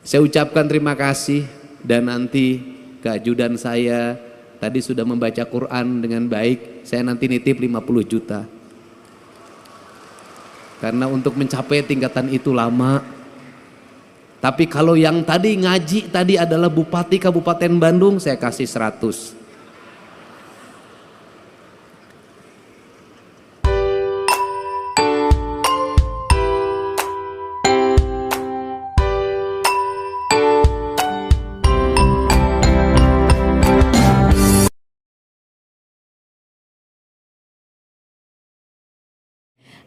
Saya ucapkan terima kasih dan nanti keajudan saya tadi sudah membaca Quran dengan baik. Saya nanti nitip 50 juta. Karena untuk mencapai tingkatan itu lama. Tapi kalau yang tadi ngaji tadi adalah Bupati Kabupaten Bandung, saya kasih 100.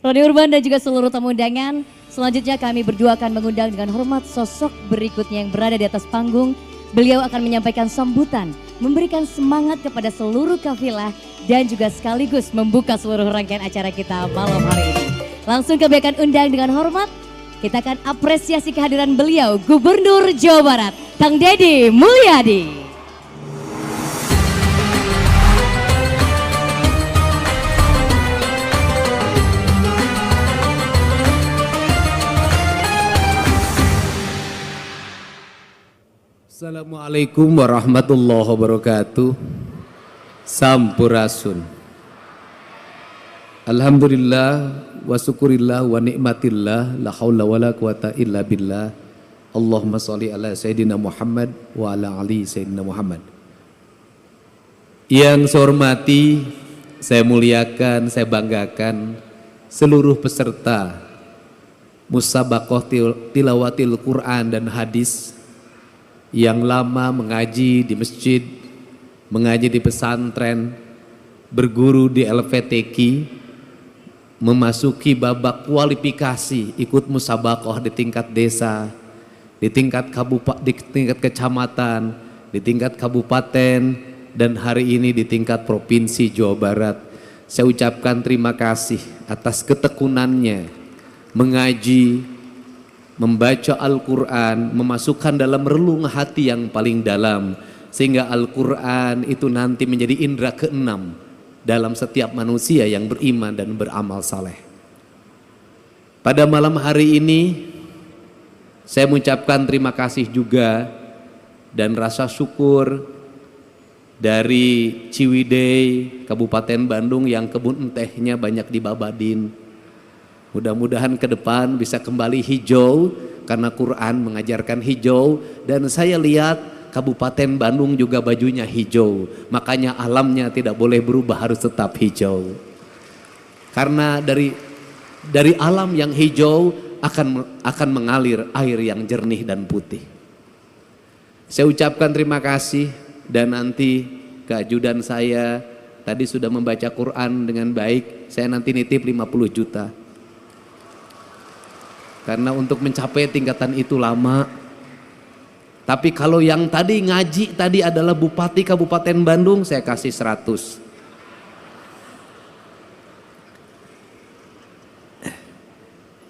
Roni Urban dan juga seluruh tamu undangan, selanjutnya kami berdua akan mengundang dengan hormat sosok berikutnya yang berada di atas panggung. Beliau akan menyampaikan sambutan, memberikan semangat kepada seluruh kafilah dan juga sekaligus membuka seluruh rangkaian acara kita malam hari ini. Langsung kami akan undang dengan hormat, kita akan apresiasi kehadiran beliau, Gubernur Jawa Barat, Kang Deddy Mulyadi. Assalamualaikum warahmatullahi wabarakatuh. Sampurasun. Alhamdulillah wa syukurillah wa nikmatillah la haula wala quwata illa billah. Allahumma sholli ala sayyidina Muhammad wa ala ali sayyidina Muhammad. Yang saya hormati, saya muliakan, saya banggakan seluruh peserta Musabaqah Tilawatil Quran dan Hadis yang lama mengaji di masjid, mengaji di pesantren, berguru di LVTQ, memasuki babak kualifikasi ikut musabaqah di tingkat desa, di tingkat kecamatan, di tingkat kabupaten, dan hari ini di tingkat provinsi Jawa Barat. Saya ucapkan terima kasih atas ketekunannya mengaji, membaca Al-Quran, memasukkan dalam relung hati yang paling dalam, sehingga Al-Quran itu nanti menjadi indera keenam dalam setiap manusia yang beriman dan beramal saleh. Pada malam hari ini saya mengucapkan terima kasih juga dan rasa syukur dari Ciwidey, Kabupaten Bandung yang kebun tehnya banyak di Babadin. Mudah-mudahan ke depan bisa kembali hijau karena Quran mengajarkan hijau, dan saya lihat Kabupaten Bandung juga bajunya hijau, makanya alamnya tidak boleh berubah, harus tetap hijau. Karena dari alam yang hijau akan mengalir air yang jernih dan putih. Saya ucapkan terima kasih dan nanti keajudan saya tadi sudah membaca Quran dengan baik, saya nanti nitip 50 juta. Karena untuk mencapai tingkatan itu lama. Tapi kalau yang tadi ngaji tadi adalah Bupati Kabupaten Bandung, saya kasih 100.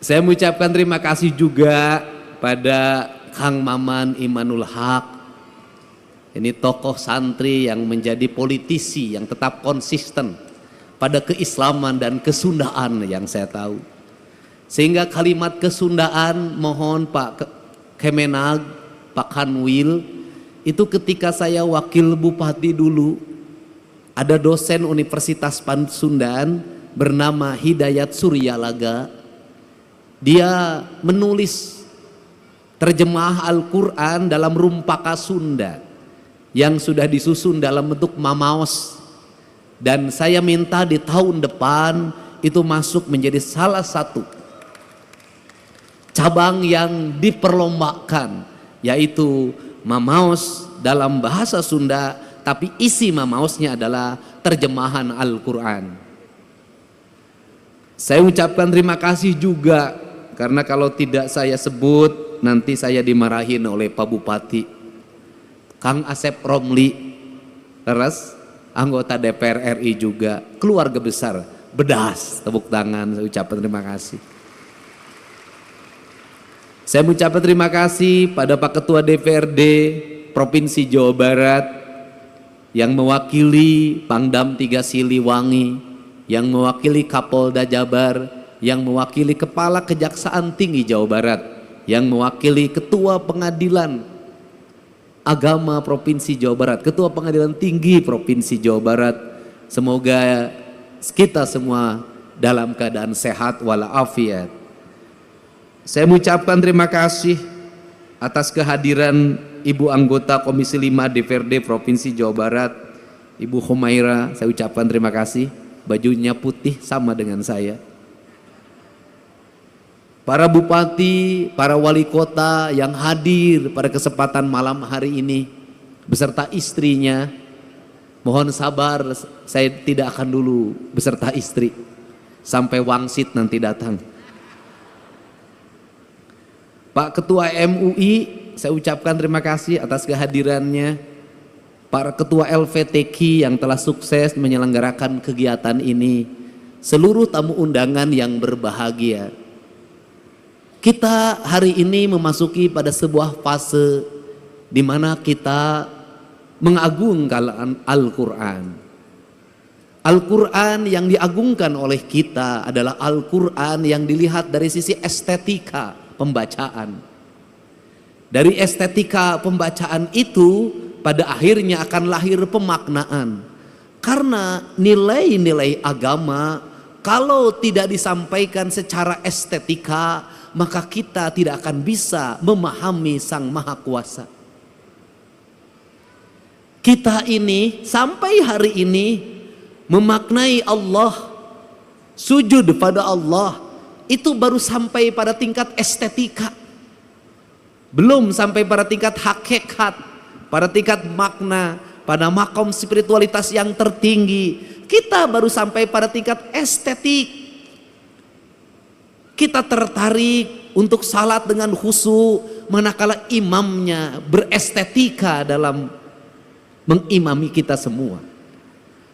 Saya mengucapkan terima kasih juga pada Kang Maman Imanul Haq. Ini tokoh santri yang menjadi politisi yang tetap konsisten pada keislaman dan kesundaan yang saya tahu. Sehingga kalimat kesundaan mohon Pak Kemenag, Pak Kanwil, itu ketika saya wakil bupati dulu, ada dosen Universitas Pasundan bernama Hidayat Suryalaga. Dia menulis terjemah Al-Quran dalam rumpaka Sunda yang sudah disusun dalam bentuk mamaos. Dan saya minta di tahun depan itu masuk menjadi salah satu cabang yang diperlombakan, yaitu mamaos dalam bahasa Sunda, tapi isi mamaosnya adalah terjemahan Al-Quran. Saya ucapkan terima kasih juga, karena kalau tidak saya sebut nanti saya dimarahin oleh Pak Bupati. Kang Asep Romli, anggota DPR RI juga, keluarga besar, bedas, tepuk tangan, saya ucapkan terima kasih. Saya mengucapkan terima kasih pada Pak Ketua DPRD Provinsi Jawa Barat yang mewakili Pangdam 3 Siliwangi, yang mewakili Kapolda Jabar, yang mewakili Kepala Kejaksaan Tinggi Jawa Barat, yang mewakili Ketua Pengadilan Agama Provinsi Jawa Barat, Ketua Pengadilan Tinggi Provinsi Jawa Barat. Semoga kita semua dalam keadaan sehat walafiat. Saya mengucapkan terima kasih atas kehadiran Ibu anggota Komisi 5 DPRD Provinsi Jawa Barat, Ibu Humaira. Saya ucapkan terima kasih, bajunya putih sama dengan saya. Para bupati, para wali kota yang hadir pada kesempatan malam hari ini beserta istrinya, mohon sabar, saya tidak akan dulu beserta istri sampai wangsit nanti datang. Pak Ketua MUI, saya ucapkan terima kasih atas kehadirannya. Para Ketua LVTQ yang telah sukses menyelenggarakan kegiatan ini, seluruh tamu undangan yang berbahagia. Kita hari ini memasuki pada sebuah fase di mana kita mengagungkan Al-Quran. Al-Quran yang diagungkan oleh kita adalah Al-Quran yang dilihat dari sisi estetika pembacaan. Dari estetika pembacaan itu pada akhirnya akan lahir pemaknaan. Karena nilai-nilai agama kalau tidak disampaikan secara estetika, maka kita tidak akan bisa memahami Sang Maha Kuasa. Kita ini sampai hari ini memaknai Allah, sujud pada Allah, itu baru sampai pada tingkat estetika. Belum sampai pada tingkat hakikat, pada tingkat makna, pada makom spiritualitas yang tertinggi. Kita baru sampai pada tingkat estetik. Kita tertarik untuk salat dengan khusyuk manakala imamnya berestetika dalam mengimami kita semua.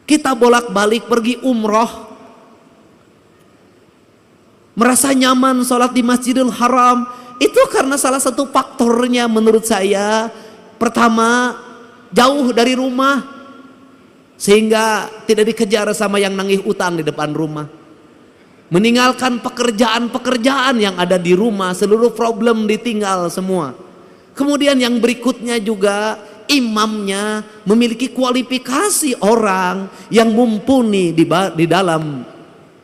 Kita bolak-balik pergi umroh, merasa nyaman sholat di Masjidil Haram, itu karena salah satu faktornya menurut saya, pertama jauh dari rumah sehingga tidak dikejar sama yang nagih utang di depan rumah. Meninggalkan pekerjaan-pekerjaan yang ada di rumah, seluruh problem ditinggal semua. Kemudian yang berikutnya juga imamnya memiliki kualifikasi orang yang mumpuni di dalam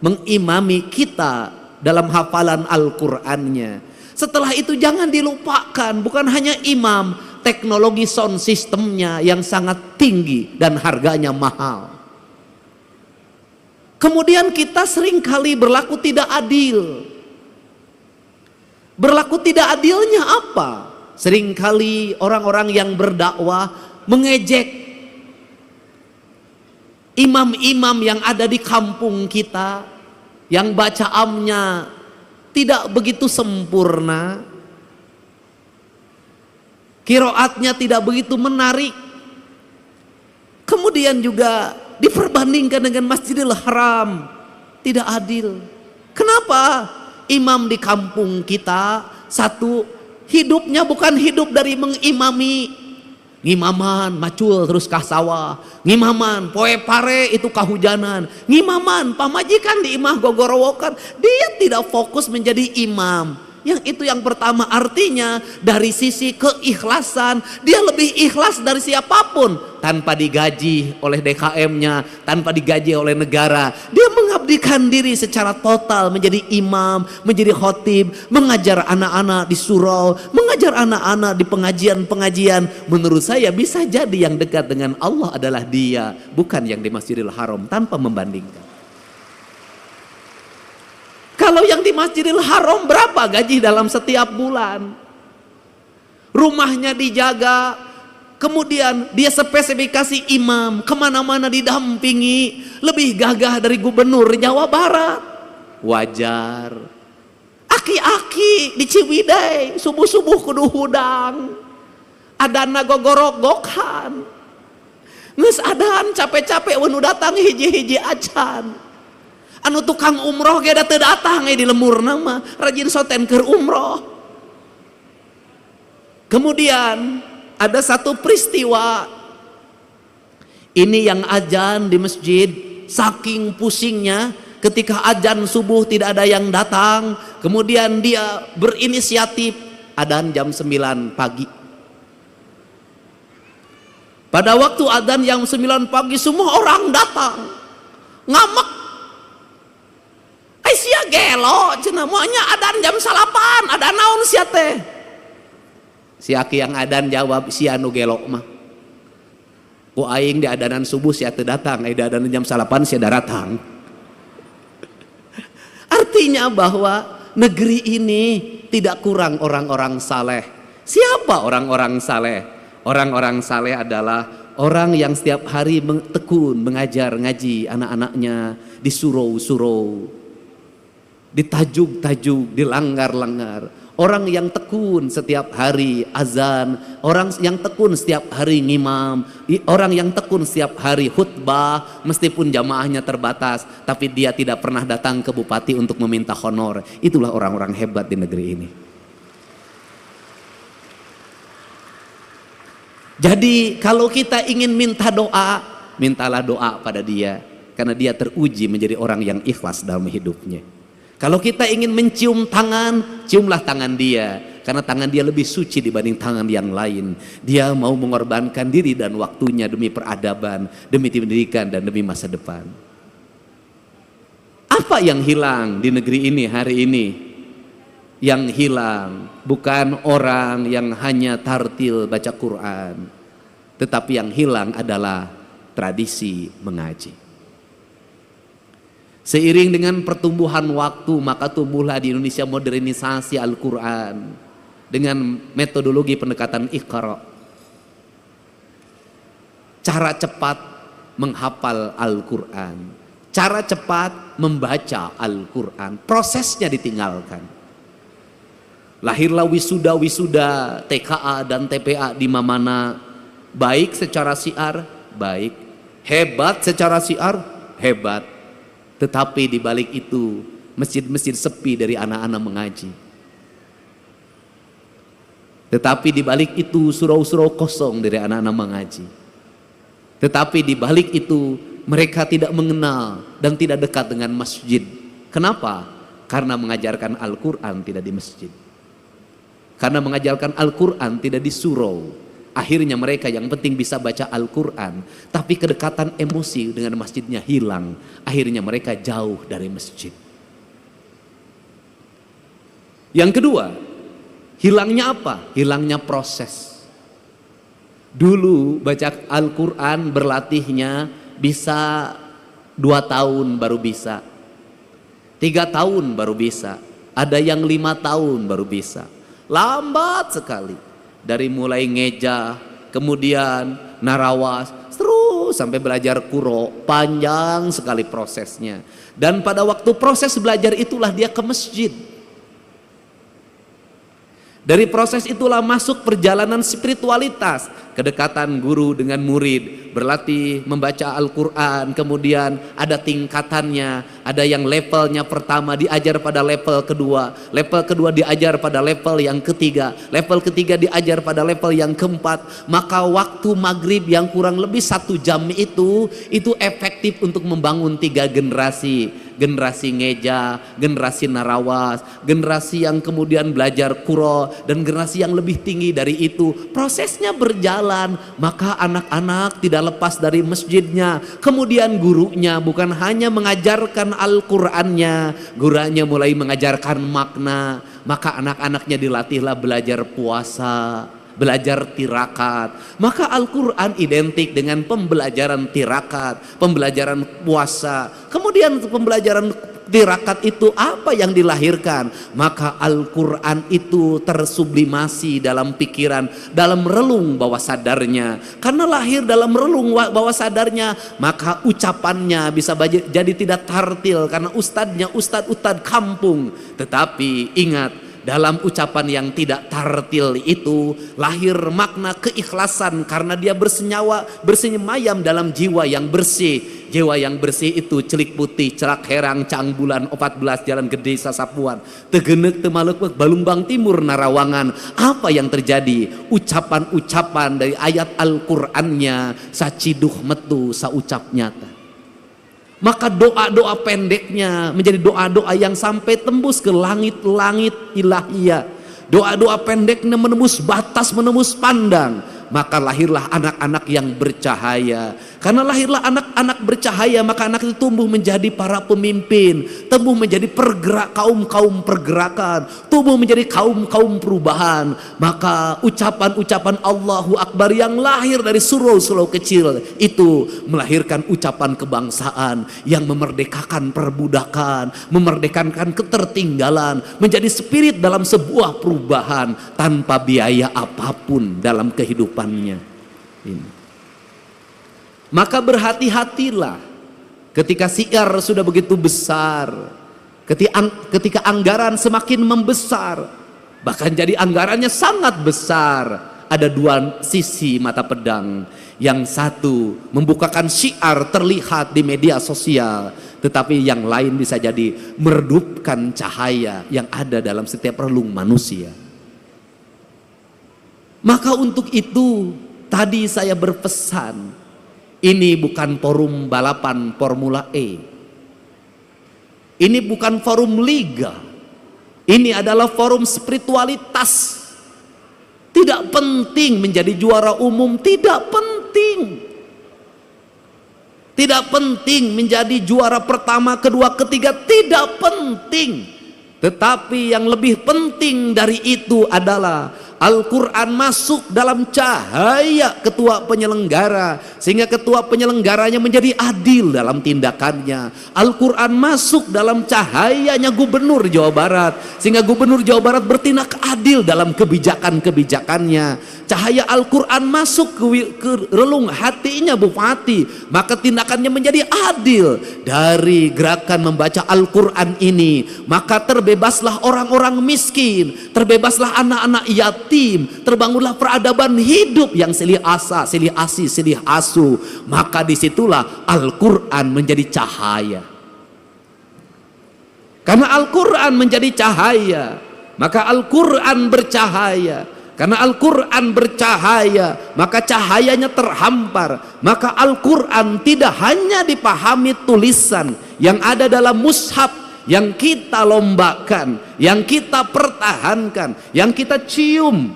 mengimami kita dalam hafalan Al-Qur'annya. Setelah itu jangan dilupakan, bukan hanya imam, teknologi sound systemnya yang sangat tinggi dan harganya mahal. Kemudian kita seringkali berlaku tidak adil. Berlaku tidak adilnya apa? Seringkali orang-orang yang berdakwah mengejek imam-imam yang ada di kampung kita, yang bacaannya tidak begitu sempurna, qiraatnya tidak begitu menarik. Kemudian juga diperbandingkan dengan Masjidil Haram, tidak adil. Kenapa? Imam di kampung kita, satu, hidupnya bukan hidup dari mengimami. Ngimaman macul terus kah sawah, ngimaman poe pare itu kahujanan, ngimaman pamajikan di imah gogorowokan. Dia tidak fokus menjadi imam. Yang itu yang pertama, artinya dari sisi keikhlasan dia lebih ikhlas dari siapapun, tanpa digaji oleh DKM-nya, tanpa digaji oleh negara. Dia mengabdikan diri secara total menjadi imam, menjadi khotib, mengajar anak-anak di surau, mengajar anak-anak di pengajian-pengajian. Menurut saya bisa jadi yang dekat dengan Allah adalah dia, bukan yang di Masjidil Haram, tanpa membandingkan. Kalau yang di Masjidil Haram berapa gaji dalam setiap bulan? Rumahnya dijaga, kemudian dia spesifikasi imam, kemana-mana didampingi, lebih gagah dari gubernur Jawa Barat. Wajar. Aki-aki di Ciwidey, subuh-subuh kudu hudang, adana gogorok-gokan, nges adan capek-capek wenu datang hiji-hiji acan. Anu tukang umroh ge datang di lemur nama rajin soten keur umroh. Kemudian ada satu peristiwa ini yang azan di masjid, saking pusingnya ketika azan subuh tidak ada yang datang, kemudian dia berinisiatif adzan jam 9 pagi. Pada waktu adzan jam 9 pagi semua orang datang. Ngamak. Sia gelo, cenah moanya adzan jam 8, ada naon sia teh? Si aki yang adzan jawab, sia nu gelo mah. Ku aing di adanan subuh sia teu datang, di adanan jam 8 sia datang. Artinya bahwa negeri ini tidak kurang orang-orang saleh. Siapa orang-orang saleh? Orang-orang saleh adalah orang yang setiap hari tekun mengajar ngaji anak-anaknya di surau-surau, di tajuk-tajuk, di langgar-langgar. Orang yang tekun setiap hari azan, orang yang tekun setiap hari ngimam, orang yang tekun setiap hari khutbah meskipun jamaahnya terbatas, tapi dia tidak pernah datang ke bupati untuk meminta honor. Itulah orang-orang hebat di negeri ini. Jadi kalau kita ingin minta doa, mintalah doa pada dia, karena dia teruji menjadi orang yang ikhlas dalam hidupnya. Kalau kita ingin mencium tangan, ciumlah tangan dia, karena tangan dia lebih suci dibanding tangan yang lain. Dia mau mengorbankan diri dan waktunya demi peradaban, demi pendidikan, dan demi masa depan. Apa yang hilang di negeri ini hari ini? Yang hilang bukan orang yang hanya tartil baca Quran, tetapi yang hilang adalah tradisi mengaji. Seiring dengan pertumbuhan waktu, maka tumbuhlah di Indonesia modernisasi Al-Quran dengan metodologi pendekatan Iqra. Cara cepat menghafal Al-Quran, cara cepat membaca Al-Quran, prosesnya ditinggalkan. Lahirlah wisuda-wisuda TKA dan TPA di mana baik secara syiar, baik, hebat secara syiar, hebat. Tetapi di balik itu masjid-masjid sepi dari anak-anak mengaji. Tetapi di balik itu surau-surau kosong dari anak-anak mengaji. Tetapi di balik itu mereka tidak mengenal dan tidak dekat dengan masjid. Kenapa? Karena mengajarkan Al-Quran tidak di masjid. Karena mengajarkan Al-Quran tidak di surau. Akhirnya mereka yang penting bisa baca Al-Quran, tapi kedekatan emosi dengan masjidnya hilang. Akhirnya mereka jauh dari masjid. Yang kedua, hilangnya apa? Hilangnya proses. Dulu baca Al-Quran berlatihnya bisa 2 tahun baru bisa, 3 tahun baru bisa, ada yang 5 tahun baru bisa. Lambat sekali. Dari mulai ngeja, kemudian narawas, terus sampai belajar kuro, panjang sekali prosesnya. Dan pada waktu proses belajar itulah dia ke masjid. Dari proses itulah masuk perjalanan spiritualitas, kedekatan guru dengan murid, berlatih membaca Al-Quran, kemudian ada tingkatannya, ada yang levelnya pertama diajar pada level kedua diajar pada level yang ketiga diajar pada level yang keempat. Maka waktu maghrib yang kurang lebih 1 jam itu efektif untuk membangun 3 generasi. Generasi ngeja, generasi narawas, generasi yang kemudian belajar kuro, dan generasi yang lebih tinggi dari itu. Prosesnya berjalan, maka anak-anak tidak lepas dari masjidnya. Kemudian gurunya bukan hanya mengajarkan Al-Qur'annya, gurunya mulai mengajarkan makna. Maka anak-anaknya dilatihlah belajar puasa, belajar tirakat. Maka Al-Quran identik dengan pembelajaran tirakat, pembelajaran puasa. Kemudian pembelajaran tirakat itu apa yang dilahirkan? Maka Al-Quran itu tersublimasi dalam pikiran, dalam relung bawah sadarnya. Karena lahir dalam relung bawah sadarnya, maka ucapannya bisa jadi tidak tartil karena ustadznya ustadz kampung. Tetapi ingat, dalam ucapan yang tidak tartil itu lahir makna keikhlasan karena dia bersenyamayam dalam jiwa yang bersih. Jiwa yang bersih itu celik putih, celak herang, cang bulan, 14 jalan gede sasapuan, tegenek temaluk balumbang timur narawangan. Apa yang terjadi? Ucapan-ucapan dari ayat Al-Qur'annya saciduh metu saucap nyata. Maka doa-doa pendeknya menjadi doa-doa yang sampai tembus ke langit-langit ilahiyah. doa-doa pendeknya menembus batas, menembus pandang. Maka lahirlah anak-anak yang bercahaya. Karena lahirlah anak-anak bercahaya, maka anak itu tumbuh menjadi para pemimpin, tumbuh menjadi kaum-kaum pergerakan, tumbuh menjadi kaum-kaum perubahan. Maka ucapan-ucapan Allahu Akbar yang lahir dari surau-surau kecil itu melahirkan ucapan kebangsaan yang memerdekakan perbudakan, memerdekakan ketertinggalan, menjadi spirit dalam sebuah perubahan tanpa biaya apapun dalam kehidupannya ini. Maka berhati-hatilah ketika siar sudah begitu besar, ketika anggaran semakin membesar, bahkan jadi anggarannya sangat besar. Ada dua sisi mata pedang. Yang satu membukakan syiar terlihat di media sosial, tetapi yang lain bisa jadi meredupkan cahaya yang ada dalam setiap relung manusia. Maka untuk itu tadi saya berpesan, ini bukan forum balapan Formula E. Ini bukan forum liga. Ini adalah forum spiritualitas. Tidak penting menjadi juara umum, tidak penting. Tidak penting menjadi juara pertama, kedua, ketiga, tidak penting. Tetapi yang lebih penting dari itu adalah Al-Quran masuk dalam cahaya ketua penyelenggara, sehingga ketua penyelenggaranya menjadi adil dalam tindakannya. Al-Quran masuk dalam cahayanya gubernur Jawa Barat, sehingga gubernur Jawa Barat bertindak adil dalam kebijakan-kebijakannya. Cahaya Al-Quran masuk ke relung hatinya bupati, maka tindakannya menjadi adil. Dari gerakan membaca Al-Quran ini, maka terbebaslah orang-orang miskin, terbebaslah anak-anak yatim, terbangunlah peradaban hidup yang silih asa, silih asi, silih asu. Maka disitulah Al-Quran menjadi cahaya. Karena Al-Quran menjadi cahaya, maka Al-Quran bercahaya. Karena Al-Quran bercahaya, maka cahayanya terhampar. Maka Al-Quran tidak hanya dipahami tulisan yang ada dalam mushaf, yang kita lombakan, yang kita pertahankan, yang kita cium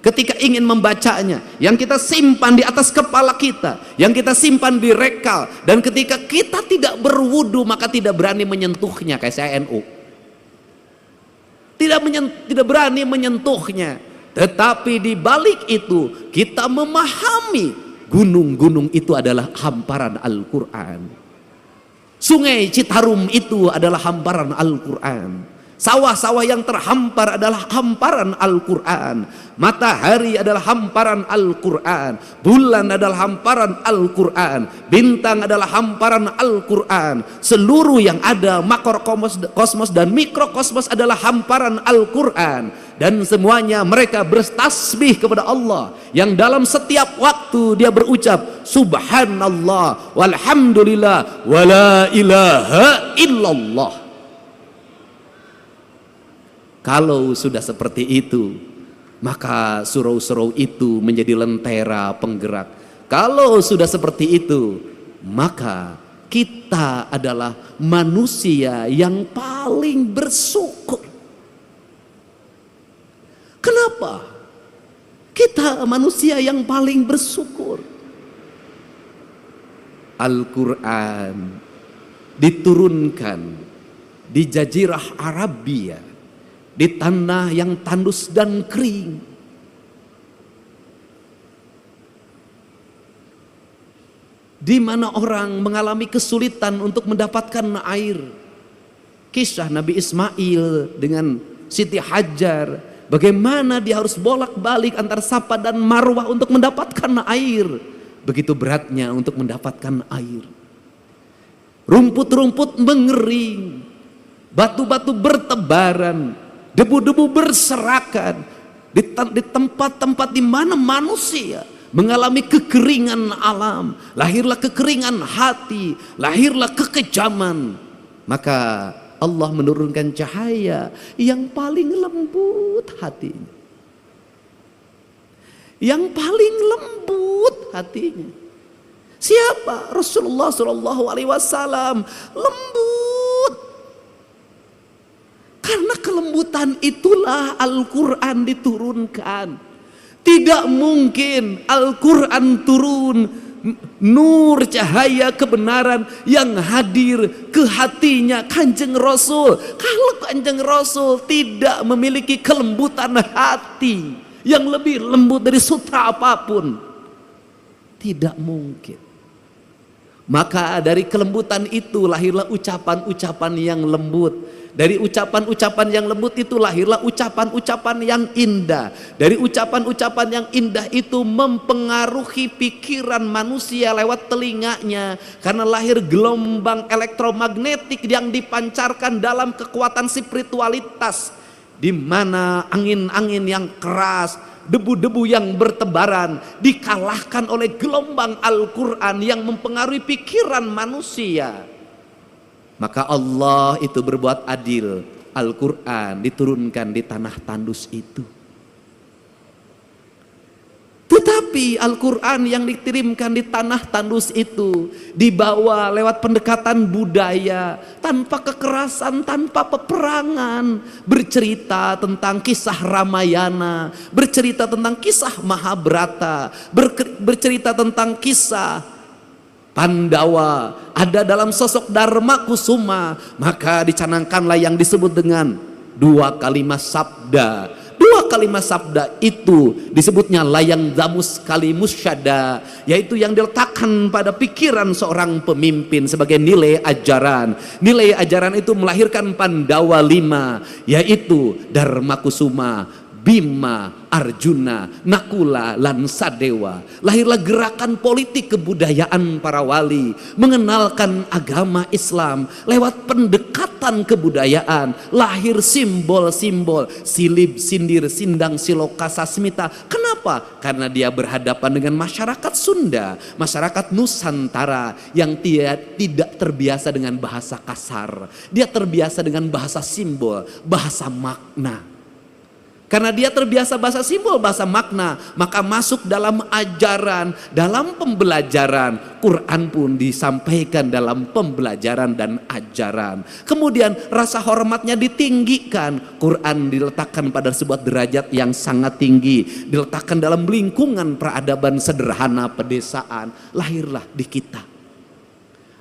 ketika ingin membacanya, yang kita simpan di atas kepala kita, yang kita simpan di rekal, dan ketika kita tidak berwudu maka tidak berani menyentuhnya, kayak saya NU. Tidak berani menyentuhnya. Tetapi di balik itu kita memahami gunung-gunung itu adalah hamparan Al-Quran. Sungai Citarum itu adalah hamparan Al-Quran. Sawah-sawah yang terhampar adalah hamparan Al-Quran. Matahari adalah hamparan Al-Quran. Bulan adalah hamparan Al-Quran. Bintang adalah hamparan Al-Quran. Seluruh yang ada, makrokosmos dan mikrokosmos adalah hamparan Al-Quran. Dan semuanya mereka bertasbih kepada Allah, yang dalam setiap waktu dia berucap Subhanallah walhamdulillah wala ilaha illallah. Kalau sudah seperti itu, maka surau-surau itu menjadi lentera penggerak. Kalau sudah seperti itu, maka kita adalah manusia yang paling bersyukur. Kenapa? Kita manusia yang paling bersyukur. Al-Quran diturunkan di Jazirah Arabia, di tanah yang tandus dan kering. Di mana orang mengalami kesulitan untuk mendapatkan air. Kisah Nabi Ismail dengan Siti Hajar, bagaimana dia harus bolak-balik antar Safa dan Marwah untuk mendapatkan air. Begitu beratnya untuk mendapatkan air. Rumput-rumput mengering, batu-batu bertebaran, debu-debu berserakan di tempat-tempat di mana manusia mengalami kekeringan alam, lahirlah kekeringan hati, lahirlah kekejaman. Maka Allah menurunkan cahaya yang paling lembut hatinya, yang paling lembut hatinya. Siapa? Rasulullah Shallallahu Alaihi Wasallam. Lembut. Karena kelembutan kelembutan itulah Al-Quran diturunkan. Tidak mungkin Al-Quran turun, nur cahaya kebenaran yang hadir ke hatinya Kanjeng Rasul, kalau Kanjeng Rasul tidak memiliki kelembutan hati yang lebih lembut dari sutra apapun, tidak mungkin. Maka dari kelembutan itu lahirlah ucapan-ucapan yang lembut. Dari ucapan-ucapan yang lembut itu lahirlah ucapan-ucapan yang indah. Dari ucapan-ucapan yang indah itu mempengaruhi pikiran manusia lewat telinganya, karena lahir gelombang elektromagnetik yang dipancarkan dalam kekuatan spiritualitas, di mana angin-angin yang keras, debu-debu yang bertebaran dikalahkan oleh gelombang Al-Quran yang mempengaruhi pikiran manusia. Maka Allah itu berbuat adil. Al-Quran diturunkan di tanah tandus itu. Tetapi Al-Quran yang dikirimkan di tanah tandus itu dibawa lewat pendekatan budaya, tanpa kekerasan, tanpa peperangan, bercerita tentang kisah Ramayana, bercerita tentang kisah Mahabharata, bercerita tentang kisah Pandawa, ada dalam sosok Dharma Kusuma. Maka dicanangkanlah yang disebut dengan dua kalimat sabda. Dua kalimat sabda itu disebutnya layang damus kalimus syada, yaitu yang diletakkan pada pikiran seorang pemimpin sebagai nilai ajaran. Nilai ajaran itu melahirkan Pandawa 5, yaitu Dharma Kusuma, Bima, Arjuna, Nakula, lan Sadewa. Lahirlah gerakan politik kebudayaan para wali, mengenalkan agama Islam lewat pendekatan kebudayaan. Lahir simbol-simbol silib, sindir, sindang, siloka, sasmita. Kenapa? Karena dia berhadapan dengan masyarakat Sunda, masyarakat Nusantara yang tidak terbiasa dengan bahasa kasar. Dia terbiasa dengan bahasa simbol, bahasa makna. Karena dia terbiasa bahasa simbol, bahasa makna, maka masuk dalam ajaran, dalam pembelajaran. Quran pun disampaikan dalam pembelajaran dan ajaran. Kemudian rasa hormatnya ditinggikan. Quran diletakkan pada sebuah derajat yang sangat tinggi, diletakkan dalam lingkungan peradaban sederhana pedesaan. Lahirlah di kita.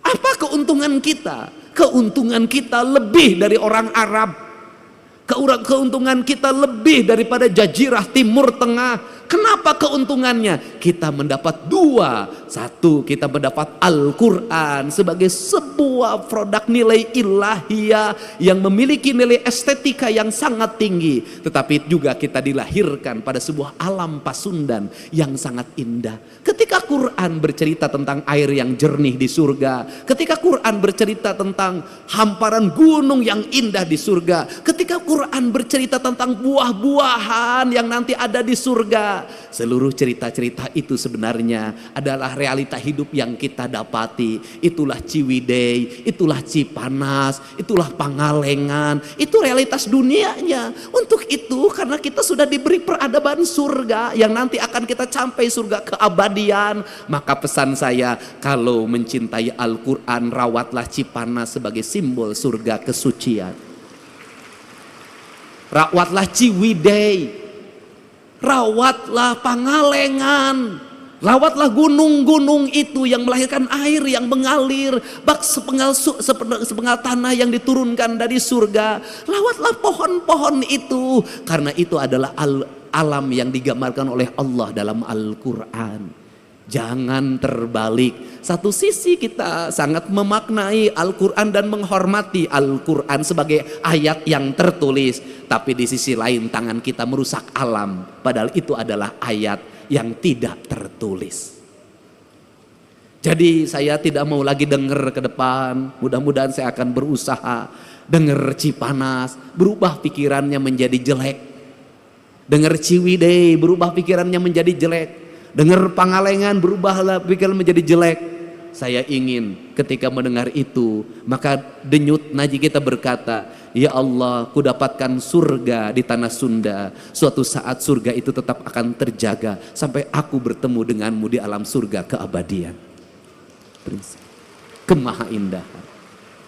Apa keuntungan kita? Keuntungan kita lebih dari orang Arab. Keuntungan kita lebih daripada jazirah Timur Tengah. Kenapa keuntungannya? Kita mendapat dua. Satu, kita mendapat Al-Quran sebagai sebuah produk nilai ilahiyah yang memiliki nilai estetika yang sangat tinggi. Tetapi juga kita dilahirkan pada sebuah alam pasundan yang sangat indah. Ketika Quran bercerita tentang air yang jernih di surga, ketika Quran bercerita tentang hamparan gunung yang indah di surga, ketika Quran bercerita tentang buah-buahan yang nanti ada di surga, seluruh cerita-cerita itu sebenarnya adalah realita hidup yang kita dapati. Itulah Ciwidey, itulah Cipanas, itulah Pangalengan, itu realitas dunianya. Untuk itu, karena kita sudah diberi peradaban surga yang nanti akan kita sampai surga keabadian, maka pesan saya, kalau mencintai Al-Quran, rawatlah Cipanas sebagai simbol surga kesucian. Rawatlah Ciwidey, rawatlah Pangalengan, rawatlah gunung-gunung itu yang melahirkan air yang mengalir, bak sepenggal tanah yang diturunkan dari surga. Rawatlah pohon-pohon itu, karena itu adalah alam yang digambarkan oleh Allah dalam Al-Quran. Jangan terbalik. Satu sisi kita sangat memaknai Al-Quran dan menghormati Al-Quran sebagai ayat yang tertulis, tapi di sisi lain tangan kita merusak alam, padahal itu adalah ayat yang tidak tertulis. Jadi saya tidak mau lagi dengar ke depan. Mudah-mudahan saya akan berusaha dengar Cipanas, berubah pikirannya menjadi jelek. Dengar Ciwidey, berubah pikirannya menjadi jelek. Dengar Pangalengan, berubahlah pikiran menjadi jelek. Saya ingin ketika mendengar itu, maka denyut nadi kita berkata, ya Allah, ku dapatkan surga di tanah Sunda. Suatu saat surga itu tetap akan terjaga sampai aku bertemu denganmu di alam surga keabadian. Kemahaindahan.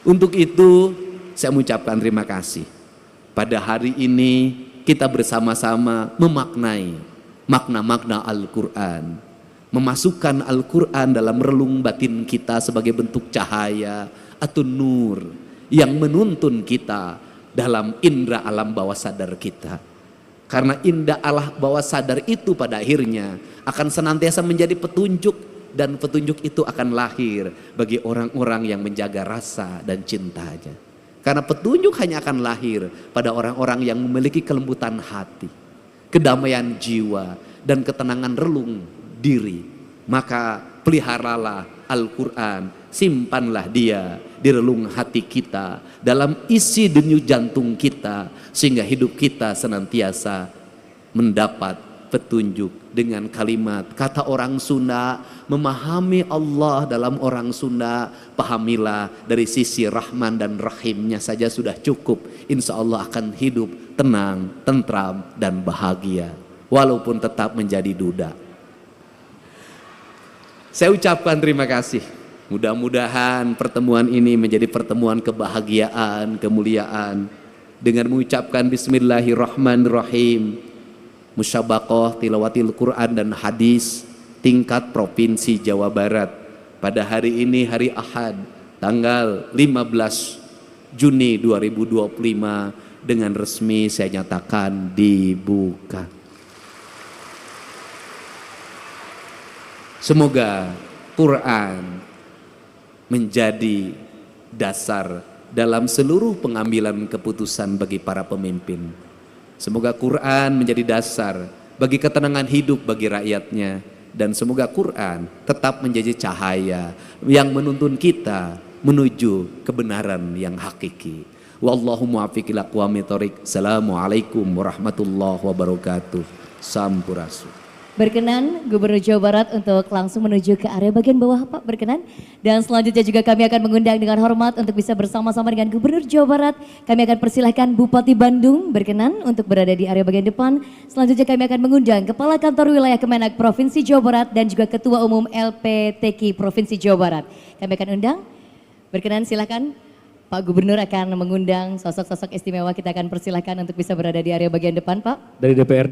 Untuk itu saya mengucapkan terima kasih pada hari ini kita bersama-sama memaknai makna-makna Al-Quran, memasukkan Al-Quran dalam relung batin kita sebagai bentuk cahaya atau nur yang menuntun kita dalam indera alam bawah sadar kita. Karena indera alam bawah sadar itu pada akhirnya akan senantiasa menjadi petunjuk, dan petunjuk itu akan lahir bagi orang-orang yang menjaga rasa dan cintanya. Karena petunjuk hanya akan lahir pada orang-orang yang memiliki kelembutan hati, kedamaian jiwa, dan ketenangan relung diri. Maka peliharalah Al-Quran, simpanlah dia di relung hati kita, dalam isi denyut jantung kita, sehingga hidup kita senantiasa mendapat petunjuk. Dengan kalimat kata orang Sunda, memahami Allah dalam orang Sunda, pahamilah dari sisi Rahman dan Rahimnya saja sudah cukup. Insya Allah akan hidup tenang, tentram, dan bahagia, walaupun tetap menjadi duda. Saya ucapkan terima kasih. Mudah-mudahan pertemuan ini menjadi pertemuan kebahagiaan, kemuliaan, dengan mengucapkan Bismillahirrahmanirrahim. Musyabakoh tilawatil Quran dan hadis tingkat Provinsi Jawa Barat pada hari ini, hari Ahad, tanggal 15 Juni 2025, dengan resmi saya nyatakan dibuka. Semoga Quran menjadi dasar dalam seluruh pengambilan keputusan bagi para pemimpin. Semoga Quran menjadi dasar bagi ketenangan hidup bagi rakyatnya. Dan semoga Quran tetap menjadi cahaya yang menuntun kita menuju kebenaran yang hakiki. Wallahu muwaffiq ila aqwamit thoriq. Assalamualaikum warahmatullahi wabarakatuh. Sampurasun. Berkenan Gubernur Jawa Barat untuk langsung menuju ke area bagian bawah, Pak, berkenan. Dan selanjutnya juga kami akan mengundang dengan hormat untuk bisa bersama-sama dengan Gubernur Jawa Barat. Kami akan persilahkan Bupati Bandung berkenan untuk berada di area bagian depan. Selanjutnya kami akan mengundang Kepala Kantor Wilayah Kemenak Provinsi Jawa Barat dan juga Ketua Umum LPTK Provinsi Jawa Barat. Kami akan undang, berkenan silakan. Pak Gubernur akan mengundang sosok-sosok istimewa, kita akan persilahkan untuk bisa berada di area bagian depan, Pak. Dari DPRD.